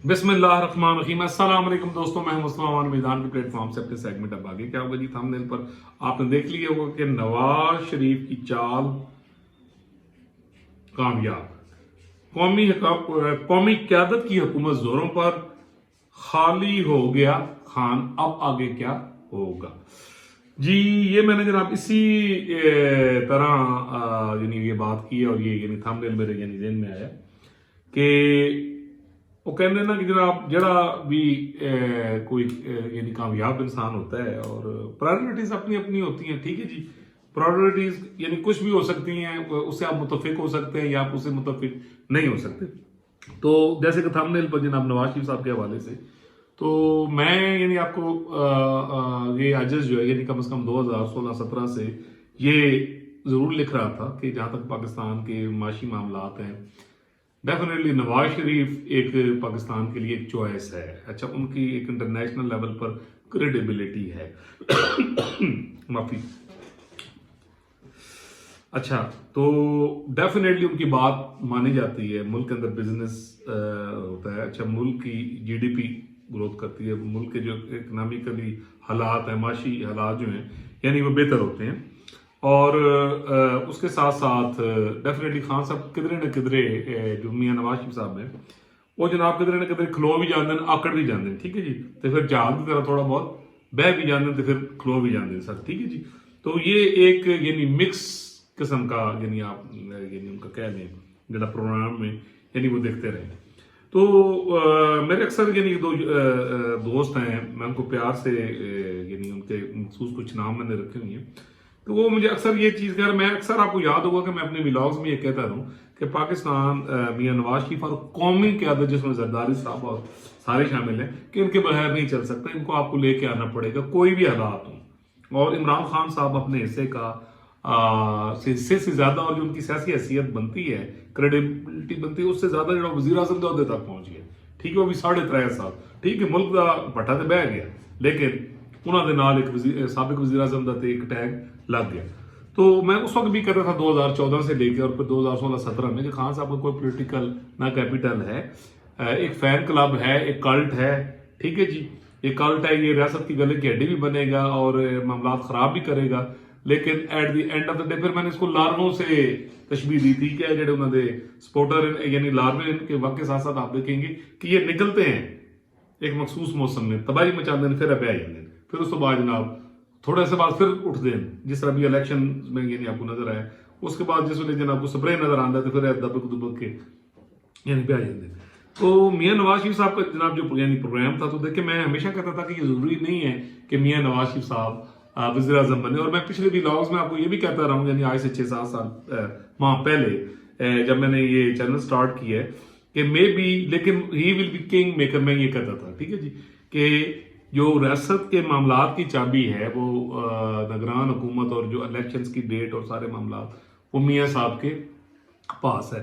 बिस्मिल्लाहिर्रहमानिर्रहीम। अस्सलाम वालेकुम दोस्तों, मैं मुस्तफा मैदान के प्लेटफॉर्म से अपने सेगमेंट अब आगे क्या होगा जी। थंबनेल पर आपने देख लिया होगा कि नवाज शरीफ की चाल कामयाब, कौमी क्यादत की हुकूमत जोरों पर, खाली हो गया खान, अब आगे क्या होगा जी। ये मैंने जनाब इसी तरह यानी ये बात की है और ये यानी थंबनेल मेरे यानी ज़हन में आया कि वो कहते ना कि जनाब जड़ा भी कोई यानी कामयाब इंसान होता है और प्रायोरिटीज अपनी अपनी होती हैं, ठीक है जी। प्रायोरिटीज यानी कुछ भी हो सकती हैं, उससे आप मुतफिक हो सकते हैं या आप उससे मुतफिक नहीं हो सकते। तो जैसे कि थंबनेल पर जनाब नवाज शरीफ साहब के हवाले से, तो मैं यानी आपको ये आजज जो है यानी कम से कम 2016-17 से ये ज़रूर लिख रहा था कि जहाँ तक पाकिस्तान के माशी मामलात हैं, डेफिनेटली नवाज शरीफ एक पाकिस्तान के लिए एक चॉइस है। अच्छा, उनकी एक इंटरनेशनल लेवल पर क्रेडिबिलिटी है। माफी। अच्छा, तो डेफिनेटली उनकी बात मानी जाती है। मुल्क के अंदर बिजनेस होता है। अच्छा, मुल्क की जीडीपी ग्रोथ करती है। मुल्क के जो इकनॉमिकली हालात हैं, माशी हालात जो हैं यानी वो बेहतर होते हैं। और उसके साथ साथ डेफिनेटली खान साहब किधरे न किधरे जो मियाँ नवाज शरीफ साहब हैं वो जनाब किधरे न किधरे खलो भी जाते हैं, आकड़ भी जाते हैं, ठीक है जी। तो फिर जहाज की तरह थोड़ा बहुत बह भी जाते हैं तो फिर खलो भी जाते हैं सर, ठीक है जी। तो ये एक यानी मिक्स किस्म का यानी आप यानी उनका कह लें जरा प्रोग्राम में यानी वो देखते रहे। तो मेरे अक्सर यानी दो दोस्त हैं, मैं उनको प्यार से यानी उनके मखसूस कुछ नाम मैंने रखे हुए हैं। तो वो मुझे अक्सर ये चीज़ कर, मैं अक्सर आपको याद होगा कि मैं अपने व्लॉग्स में ये कहता रहूँ कि पाकिस्तान मियाँ नवाज शरीफ और कौमी क़यादत जिसमें जरदारी साहब और सारे शामिल हैं कि इनके बगैर नहीं चल सकता। इनको आपको लेके आना पड़ेगा कोई भी हालात हो। और इमरान खान साहब अपने हिस्से का हिस्से से ज्यादा और जो उनकी सियासी हैसियत बनती है, क्रेडिबिलिटी बनती है, उससे ज्यादा जो वजीर आजम के अहदे तक पहुंच गया, ठीक है। वो भी 3.5 साल, ठीक है, मुल्क का भट्ठा तो बह गया लेकिन उन्होंने नाल एक साबिक वजीर आजम का एक टैग लग गया। तो मैं उस वक्त भी कहता था 2014 से लेकर और फिर 2016-17 में कि खान साहब का कोई पॉलिटिकल ना कैपिटल है, एक फैन क्लब है, एक कल्ट है, ठीक है जी। ये कल्ट है, ये रियासत की गले की हड्डी भी बनेगा और मामला खराब भी करेगा। लेकिन at the end of the day फिर मैंने इसको लार्वों से तशबीह दी थी कि जेडे उन्होंने सपोर्टर यानी लार्वे के वक्त के साथ साथ आप देखेंगे कि ये निकलते हैं एक मखसूस मौसम में, तबाही मचाते हैं, फिर अब आ जाते हैं, फिर उस तो बाद जनाब थोड़े से बाद फिर उठते हैं, जिस तरह भी इलेक्शन में यानी आपको नजर आया। उसके बाद जिस वे जनाब को स्प्रे नजर आता है तो फिर दबक दुबक के यानी पे आ जाते हैं। तो मियाँ नवाज शरीफ साहब का जनाब जो यानी प्रोग्राम था, तो देखिए मैं हमेशा कहता था कि ये जरूरी नहीं है कि मियाँ नवाज शरीफ साहब वज़ीर आज़म बने। और मैं पिछले भी व्लॉग्स में आपको ये भी कहता रहा हूँ यानी आज से 6-7 साल माह पहले जब मैंने ये चैनल स्टार्ट किया है कि मे बी, लेकिन he will be king maker, मैं ये कहता था, ठीक है जी, कि जो रियासत के मामलात की चाबी है वो निगरान हुकूमत और जो इलेक्शंस की डेट और सारे मामलात वो मियाँ साहब के पास है।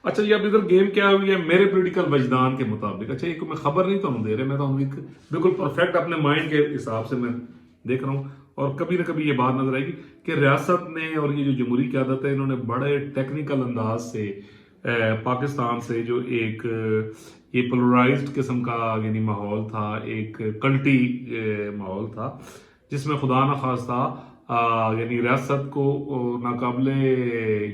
अच्छा जी, अब इधर गेम क्या हुई है मेरे पॉलिटिकल वजदान के मुताबिक। अच्छा, ये मैं खबर नहीं तो दे रहे, मैं तो बिल्कुल परफेक्ट अपने माइंड के हिसाब से मैं देख रहा हूँ। और कभी ना कभी ये बात नजर आएगी कि रियासत ने और ये जो जमहूरी क़यादत है इन्होंने बड़े टेक्निकल अंदाज से पाकिस्तान से जो एक ये पोलराइज्ड किस्म का यानी माहौल था, एक कल्टी माहौल था जिसमें खुदा न खास्ता यानी रियासत को नाकाबिले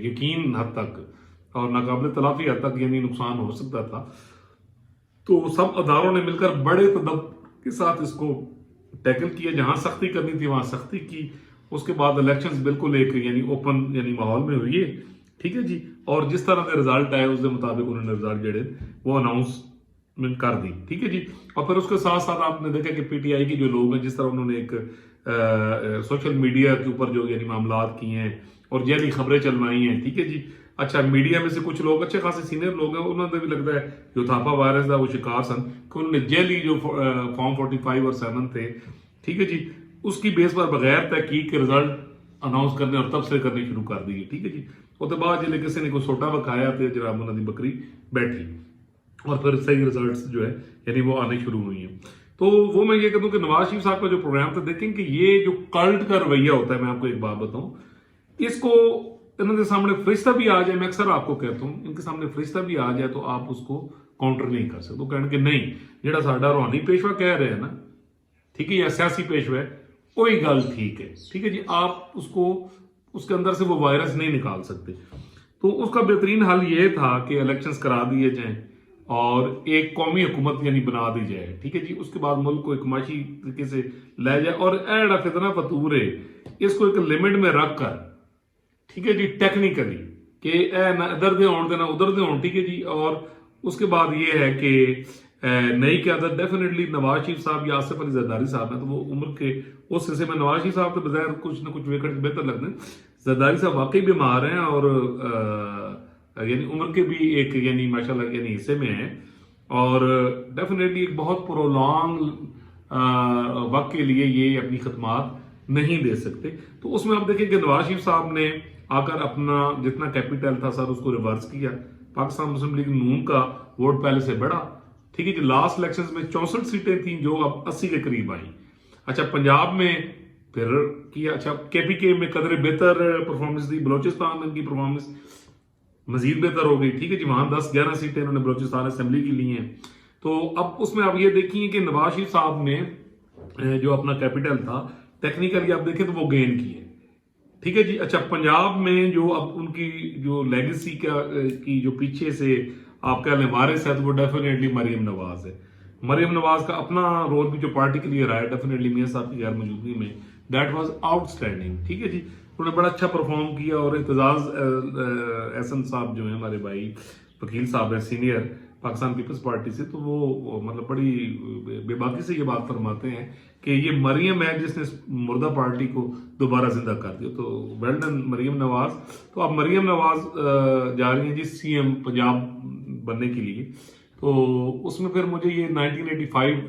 यकीन हद तक और नाकाबिले तलाफी हद तक यानी नुकसान हो सकता था। तो सब अदारों ने मिलकर बड़े तदब्बर के साथ इसको टैकल किया, जहां सख्ती करनी थी वहां सख्ती की। उसके बाद इलेक्शंस बिल्कुल एक यानी ओपन यानी माहौल में हुई है, ठीक है जी। और जिस तरह के रिजल्ट आए उसके मुताबिक उन्होंने रिजल्ट जड़े वो अनाउंसमेंट कर दी, ठीक है जी। और फिर उसके साथ साथ आपने देखा कि पीटीआई के जो लोग हैं जिस तरह उन्होंने एक सोशल मीडिया के ऊपर जो यानी मामलात किए हैं और जैली खबरें चलवाई हैं, ठीक है जी। अच्छा, मीडिया में से कुछ लोग अच्छे खासे सीनियर लोग हैं, उन्होंने भी लगता है जो थापा वायरस था वो शिकार सन कि उन्होंने जेली जो फॉर्म 45 और 7 थे, ठीक है जी, उसकी बेस पर बगैर तहकीक के रिजल्ट अनाउंस करने और तब से करने शुरू कर दिए, ठीक है जी। उसके बाद जिले किसी ने कोई सोटा बखाया तो जनाब उन्होंने बकरी बैठी और फिर सही रिजल्ट जो है यानी वो आने शुरू हुई हैं। तो वो मैं ये कहूँ कि नवाज शरीफ साहब का जो प्रोग्राम था, देखें कि ये जो कल्ट का रवैया होता है, मैं आपको एक बात बताऊं, इसको इनके सामने फरिश्ता भी आ जाए, मैं अक्सर आपको कहता हूँ इनके सामने फरिश्ता भी आ जाए तो आप उसको ਕਾਊਂਟਰ ਨਹੀਂ ਕਰ ਸਕਦੇ। ਉਹ ਕਹਿਣਗੇ ਨਹੀਂ, ਜਿਹੜਾ ਸਾਡਾ ਰੂਹਾਨੀ ਪੇਸ਼ਵਾ ਕਹਿ ਰਿਹਾ ਨਾ, ठीक है, या सियासी पेशवा है, वही गल ठीक है, ठीक है जी, आप उसको उसके अंदर से वो वायरस नहीं निकाल सकते। तो उसका बेहतरीन हल ये था कि इलेक्शंस करा दिए जाएं और एक कौमी हुकूमत यानी बना दी जाए, ठीक है जी। उसके बाद मुल्क को एक माशी तरीके से ले जाए और एड़ा फितना फतूर है, इसको एक लिमिट में रख कर, ठीक है जी, टेक्निकली कि ना इधर दे होने देना उधर दे होने, ठीक है जी। और उसके बाद ये है कि नई क्यादत डेफिनेटली नवाज शरीफ साहब या आसिफ अली जरदारी साहब हैं, तो वो उम्र के उस हिस्से में नवाज शरीफ साहब तो बजाय कुछ ना कुछ विकेट बेहतर लगते हैं, जरदारी साहब वाकई बीमार हैं और यानी उम्र के भी एक यानी माशाल्लाह यानी हिस्से में हैं और डेफिनेटली एक बहुत प्रोलॉन्ग वक्त के लिए ये अपनी खदमात नहीं दे सकते। तो उसमें आप देखें कि नवाज शरीफ साहब ने आकर अपना जितना कैपिटल था सर उसको रिवर्स किया। पाकिस्तान मुस्लिम लीग नून का वोट पहले से बढ़ा, ठीक है जी। लास्ट इलेक्शंस में 64 सीटें थी जो अब 80 के करीब आई। अच्छा, पंजाब में फिर किया, अच्छा केपीके में कदर बेहतर परफॉर्मेंस दी, बलोचिस्तान में इनकी परफॉर्मेंस मजीद बेहतर हो गई, ठीक है जी। वहां 10-11 सीटें इन्होंने बलोचिस्तान असेंबली की ली हैं। तो अब उसमें आप ये देखिए कि नवाज शरीफ साहब ने जो अपना कैपिटल था टेक्निकली आप देखें तो वो गेन किए, ठीक है जी। अच्छा, पंजाब में जो अब उनकी जो लेगेसी की जो पीछे से आप कह लें वारिस है तो वो डेफिनेटली मरियम नवाज है। मरियम नवाज का अपना रोल भी जो पार्टी के लिए रहा है डेफिनेटली मियां साहब की गैर मौजूदगी में दैट वाज आउटस्टैंडिंग, ठीक है जी। उन्होंने बड़ा अच्छा परफॉर्म किया और एतजाज एहसन साहब जो है हमारे भाई वकील साहब है सीनियर पाकिस्तान पीपल्स पार्टी से, तो वो मतलब बड़ी बेबाकी से ये बात फरमाते हैं कि ये मरियम है जिसने मुर्दा पार्टी को दोबारा जिंदा कर दिया। तो वेल डन मरियम नवाज। तो अब मरियम नवाज जा रही हैं जी सीएम पंजाब बनने के लिए। तो उसमें फिर मुझे ये 1985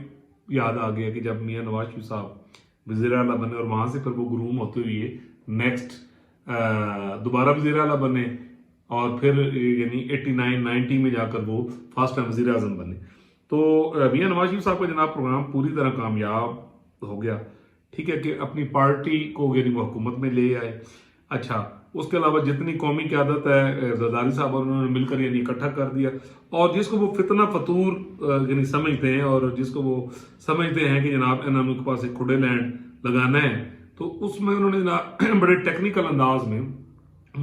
याद आ गया कि जब मियां नवाज शरीफ साहब वज़ीर आला बने और वहां से फिर वो ग्रूम होते हुए नेक्स्ट दोबारा वज़ीर आला बने और फिर यानी 89-90 में जाकर वो फर्स्ट टाइम वज़ीर आज़म बने। तो मियां नवाज शरीफ साहब का जनाब प्रोग्राम पूरी तरह कामयाब हो गया, ठीक है, कि अपनी पार्टी को यानी वो हुकूमत में ले आए। अच्छा, उसके अलावा जितनी कौमी क़यादत है जरदारी साहब और उन्होंने मिलकर यानी इकट्ठा कर दिया और जिसको वो फितना फतूर यानी समझते हैं और जिसको वो समझते हैं कि जनाब इन्होंने के पास एक खुडे लैंड लगाना है, तो उसमें उन्होंने बड़े टेक्निकल अंदाज में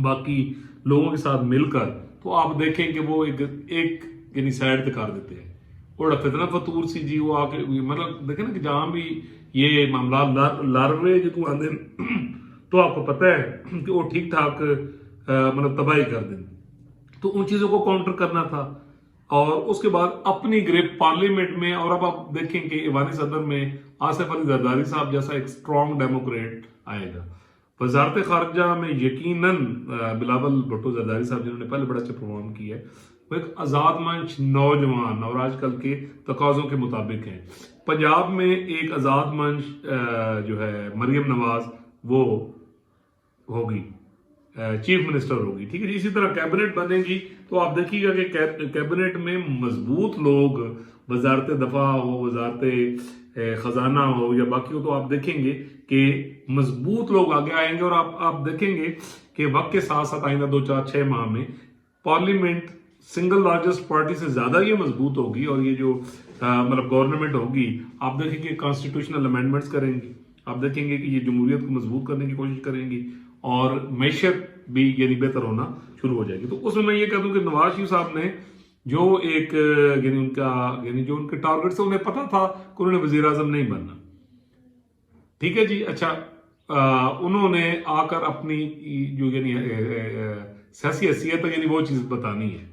बाकी लोगों के साथ मिलकर तो आप देखें कि वो एक यानी साइड पे कर देते हैं और फितना फतूर सी जी वो आके मतलब देखें ना कि जहां भी ये मामला लड़ रहे जो तू आंदे तो आपको पता है कि वो ठीक ठाक मतलब तबाही कर दें। तो उन चीजों को काउंटर करना था और उसके बाद अपनी ग्रिप पार्लियामेंट में। और अब आप देखें कि ईवानी सदर में आसिफ अली जरदारी साहब जैसा एक स्ट्रॉन्ग डेमोक्रेट आएगा। वजारत खारजा में यकीनन बिलावल भुट्टो जरदारी साहब जिन्होंने पहले बड़ा अच्छा परफॉर्म किया है, वो एक आज़ाद मंच नौजवान और आजकल के तकाज़ों के मुताबिक हैं। पंजाब में एक आज़ाद मंच जो है मरियम नवाज वो होगी, चीफ मिनिस्टर होगी, ठीक है जी। इसी तरह कैबिनेट बनेगी तो आप देखिएगा कि कैबिनेट में मजबूत लोग, वजारत दफा हो, वजारत खजाना हो या बाकी हो, तो आप देखेंगे कि मजबूत लोग आगे आएंगे। और आप देखेंगे कि वक्त के साथ साथ आइंदा 2-4-6 माह में पार्लियामेंट सिंगल लार्जेस्ट पार्टी से ज्यादा ये मजबूत होगी और ये जो मतलब गवर्नमेंट होगी आप देखेंगे कॉन्स्टिट्यूशनल अमेंडमेंट्स करेंगी, आप देखेंगे कि ये जमहूरियत को मजबूत करने की कोशिश करेंगी और मैशत भी यानी बेहतर होना शुरू हो जाएगी। तो उसमें मैं ये कह दूं कि नवाज शरीफ साहब ने जो एक यानी उनका यानी जो उनके टारगेट से उन्हें पता था कि उन्होंने वजीर आजम नहीं बनना, ठीक है जी। अच्छा, उन्होंने आकर अपनी जो यानी सियासी हैसियत है यानी वो चीज बतानी है,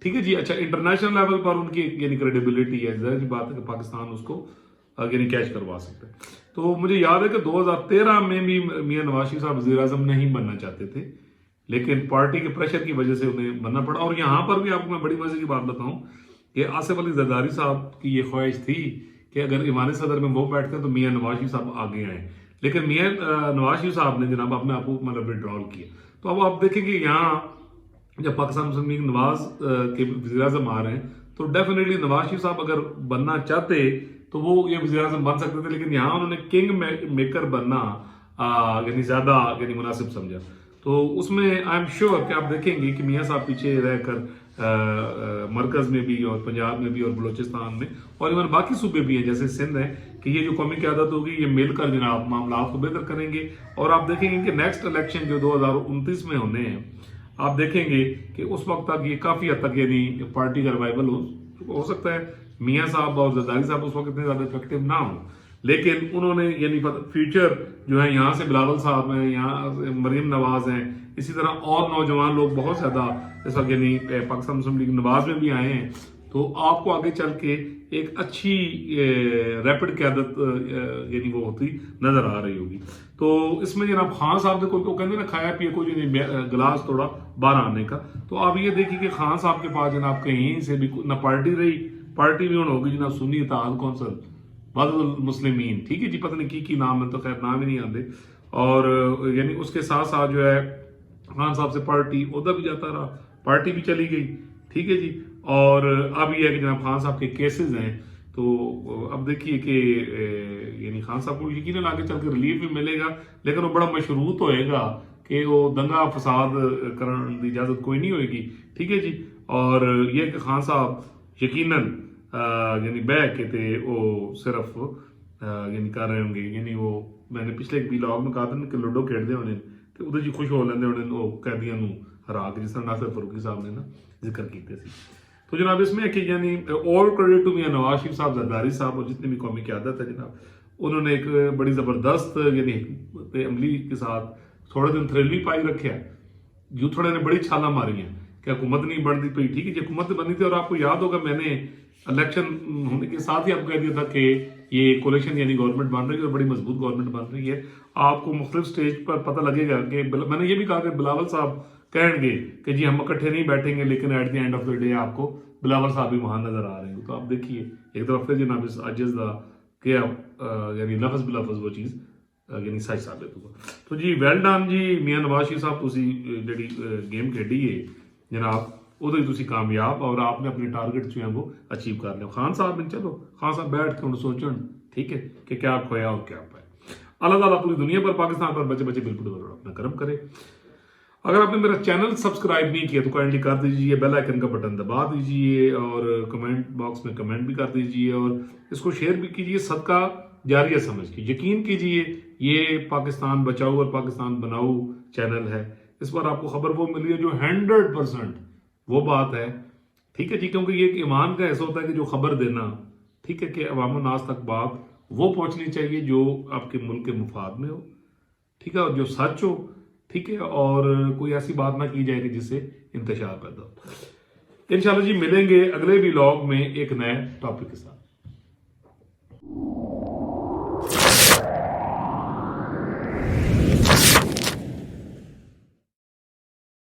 ठीक है जी। अच्छा, इंटरनेशनल लेवल पर उनकी यानी क्रेडिबिलिटी है, जाहिर बात है कि पाकिस्तान उसको यानी कैच करवा सकता है। तो मुझे याद है कि 2013 में भी मियां नवाज शरीफ साहब वज़ीर आज़म नहीं बनना चाहते थे, लेकिन पार्टी के प्रेशर की वजह से उन्हें बनना पड़ा। और यहाँ पर भी आपको मैं बड़ी मजे की बात बताऊं कि आसिफ अली जरदारी साहब की ये ख्वाहिश थी कि अगर ईवानी सदर में वो बैठते हैं तो मियां नवाज शरीफ साहब आगे आए, लेकिन मियां नवाज शरीफ साहब ने जनाब अपने आप को मतलब विड्रॉल किया। तो अब आप देखेंगे यहाँ जब पाकिस्तान मुस्लिम लीग नवाज के वज़ीर आज़म आ रहे हैं तो डेफिनेटली नवाज शरीफ साहब अगर बनना चाहते तो वो ये वज़ीर आज़म बन सकते थे, लेकिन यहाँ उन्होंने किंग मेकर बनना यानी ज्यादा यानी मुनासिब समझा। تو اس میں آئی ایم شیور کہ آپ دیکھیں گے کہ میاں صاحب پیچھے رہ کر مرکز میں بھی اور پنجاب میں بھی اور بلوچستان میں اور ایون باقی صوبے بھی ہیں جیسے سندھ ہے کہ یہ جو قومی قیادت ہوگی یہ مل کر جناب معاملات کو بہتر کریں گے. اور آپ دیکھیں گے کہ نیکسٹ الیکشن جو 2029 میں ہونے ہیں آپ دیکھیں گے کہ اس وقت تک یہ کافی حد تک یعنی پارٹی کا ریوائول ہو سکتا ہے. میاں صاحب اور زرداری صاحب اس وقت اتنے زیادہ افیکٹو نہ ہوں لیکن انہوں نے یعنی فیوچر جو ہے یہاں سے بلاول صاحب ہیں, یہاں سے مریم نواز ہیں, اسی طرح اور نوجوان لوگ بہت زیادہ اس وقت یعنی پاکستان مسلم لیگ نواز میں بھی آئے ہیں. تو آپ کو آگے چل کے ایک اچھی ریپڈ قیادت یعنی وہ ہوتی نظر آ رہی ہوگی. تو اس میں جناب خان صاحب نے کوئی کہتے ہیں نا کھایا پیے کوئی گلاس توڑا باہر آنے کا. تو آپ یہ دیکھیے کہ خان صاحب کے پاس جناب کہیں سے بھی نہ پارٹی رہی, پارٹی بھی ہوگی جناب سنی اتحاد کونسل وحدت المسلمین, ٹھیک ہے جی, پتہ نہیں کی نام ہے تو خیر نام ہی نہیں آتے. اور یعنی اس کے ساتھ ساتھ جو ہے خان صاحب سے پارٹی عہدہ بھی جاتا رہا, پارٹی بھی چلی گئی, ٹھیک ہے جی. اور اب یہ ہے کہ جناب خان صاحب کے کیسز ہیں تو اب دیکھیے کہ یعنی خان صاحب کو یقیناً آگے چل کے ریلیف بھی ملے گا لیکن وہ بڑا مشروط ہوئے گا کہ وہ دنگا فساد کرنے کی اجازت کوئی نہیں ہوئے گی, ٹھیک ہے جی. اور یہ کہ خان صاحب یقیناً یعنی بہ کے تھے وہ صرف یعنی کر رہے ہوں گے یعنی وہ میں نے پچھلے ایک ولاگ میں کہا تھا کہ لوڈو کھیلتے ہونے تو ادھر جی خوش ہو لیندے ہونے وہ قیدیاں نو ہرا کے جس طرح ناصر فاروقی صاحب نے نا ذکر کیتے سی. تو جناب اس میں کہ یعنی all credit to Mian Nawaz Sharif صاحب, زرداری صاحب اور جتنے بھی قومی قیادت ہے جناب انہوں نے ایک بڑی زبردست یعنی حکمت عملی کے ساتھ تھوڑے دن تھرل بھی پائی رکھا ہے. جو تھوڑے نے بڑی چھالاں ماری ہیں کہ حکومت نہیں بنتی پئی, ٹھیک ہے جی حکومت بنی تھی. اور آپ کو یاد ہوگا میں نے الیکشن ہونے کے ساتھ ہی آپ کو کہہ دیا تھا کہ یہ کولیشن یعنی گورنمنٹ بن رہی ہے اور بڑی مضبوط گورنمنٹ بن رہی ہے. آپ کو مختلف سٹیج پر پتہ لگے گا کہ میں نے یہ بھی کہا کہ بلاول صاحب کہیں گے کہ جی ہم اکٹھے نہیں بیٹھیں گے لیکن at the end of the day آپ کو بلاول صاحب بھی وہاں نظر آ رہے ہیں. تو آپ دیکھیے ایک طرف پھر جناب اس عجز دا کہ یعنی لفظ بلفظ وہ چیز یعنی سچ ثابت ہوا. تو جی ویل ڈن جی میاں نواز شریف صاحب تسی جڑی گیم کھیڈی ہے جناب ادھر ہی تسی کامیاب اور آپ نے اپنے ٹارگیٹ جو ہیں وہ اچیو کر لیا. خان صاحب نے چلو خان صاحب بیٹھ کے انہوں سوچن ٹھیک ہے کہ کیا کھویا اور کیا پایا. اللہ تعالیٰ پوری دنیا پر پاکستان پر بچے بچے بالکل اپنا کرم کرے. اگر آپ نے میرا چینل سبسکرائب نہیں کیا تو کائنڈلی کر دیجئے, بیل آئیکن کا بٹن دبا دیجئے اور کمنٹ باکس میں کمنٹ بھی کر دیجئے اور اس کو شیئر بھی کیجئے صدقہ جاریہ سمجھ کے. یقین کیجئے یہ پاکستان بچاؤ اور پاکستان بناؤ چینل ہے. اس پر آپ کو خبر وہ ملی ہے جو 100% وہ بات ہے, ٹھیک ہے جی, کیونکہ یہ ایک ایمان کا ایسا ہوتا ہے کہ جو خبر دینا ٹھیک ہے کہ عوام الناس تک بات وہ پہنچنی چاہیے جو آپ کے ملک کے مفاد میں ہو, ٹھیک ہے, اور جو سچ ہو, ٹھیک ہے, اور کوئی ایسی بات نہ کی جائے کہ جس سے انتشار پیدا ہو. انشاءاللہ جی ملیں گے اگلے ولاگ میں ایک نئے ٹاپک کے ساتھ.